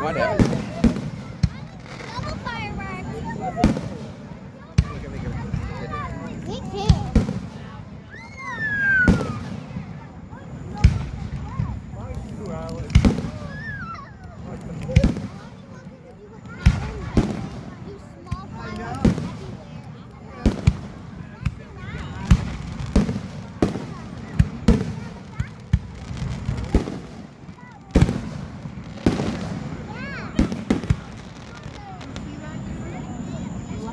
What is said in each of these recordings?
Quá đẹp. Double fireworks. Me too. You small fireworks everywhere.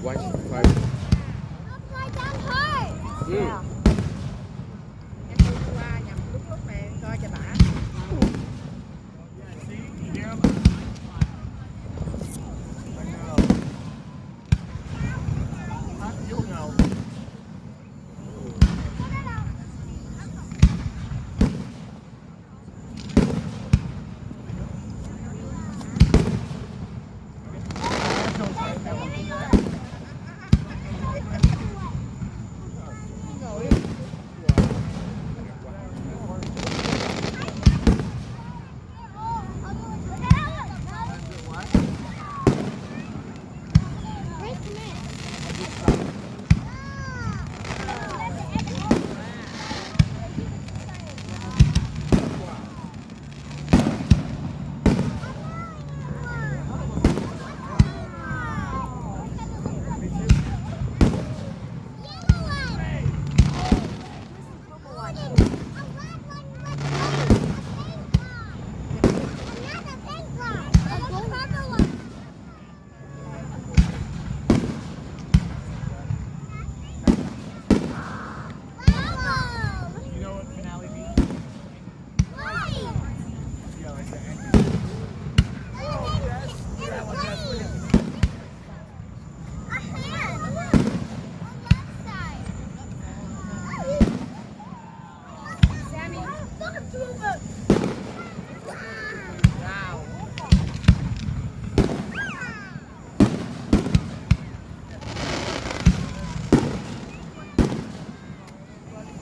quay quay Upside down heart. ừ. Yeah. Em đi qua nhầm đúng lúc này coi cho bả.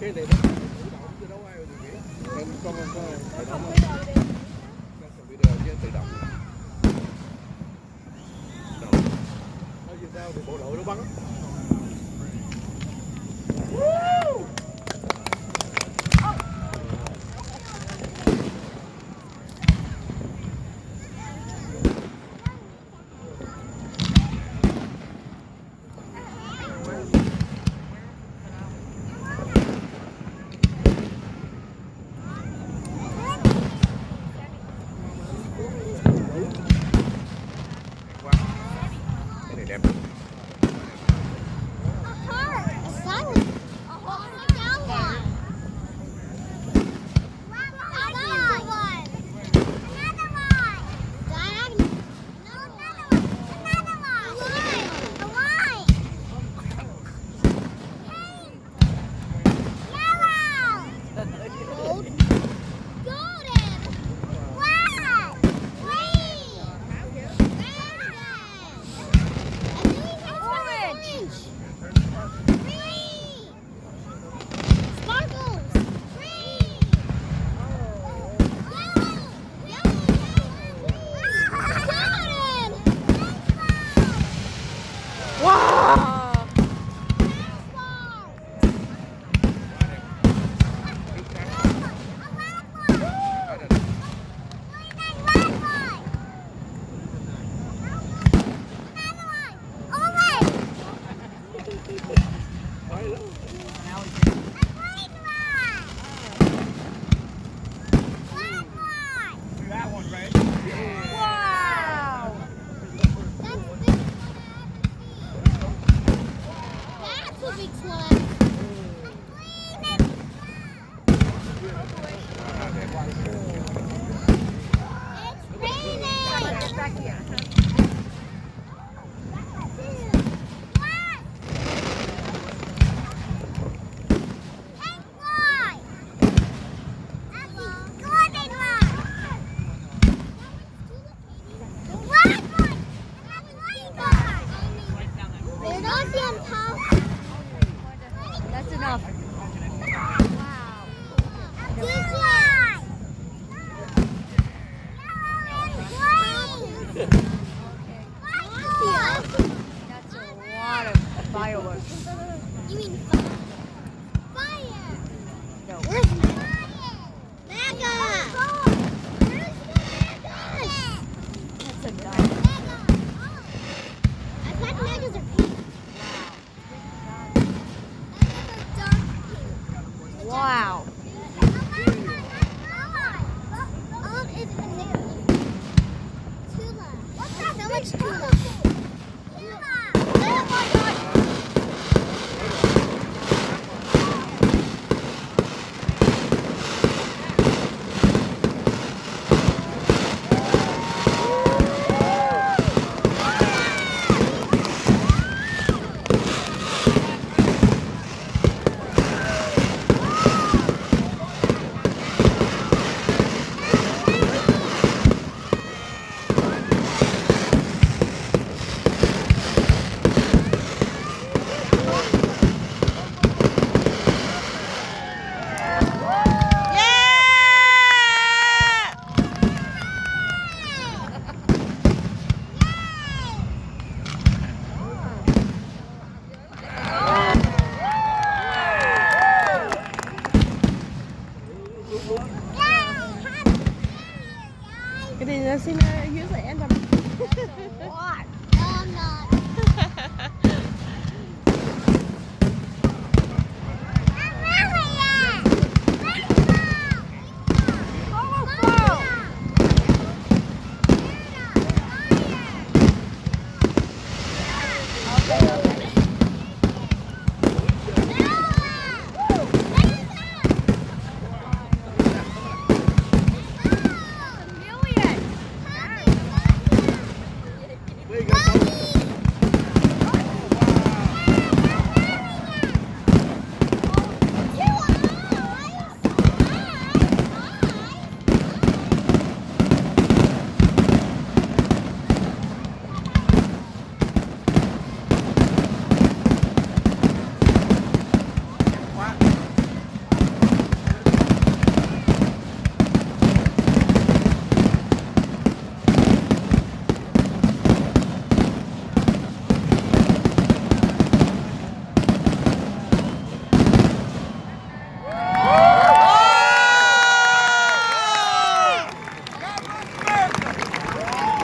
Cái này nó tự động chứ đâu ai điều khiển. Con tự động không? Con cầm video chứ tự động. Nói gì sao thì bộ đội nó bắn. Cái này đẹp. A heart. A silent. A upside down one. Another one. Another one. Diagonal. No, another one. Another one. A line. Pink. Yellow. Gold. Golden. Black. Green. Orange. Green. Sparkles. Green. Yellow. Golden. Wow. Wow. That's a big one. It's raining. Back here. That's enough. Wow. That's a lot of fireworks. You mean fire? No. Where's Mega? Where's the Megas? That's a diamond. I thought Megas are pink. Wow. So much tuna. I've seen usually end up. What? No, I'm not. Where you go, Paul?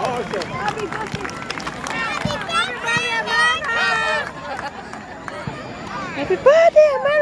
Awesome. Happy birthday, Mama!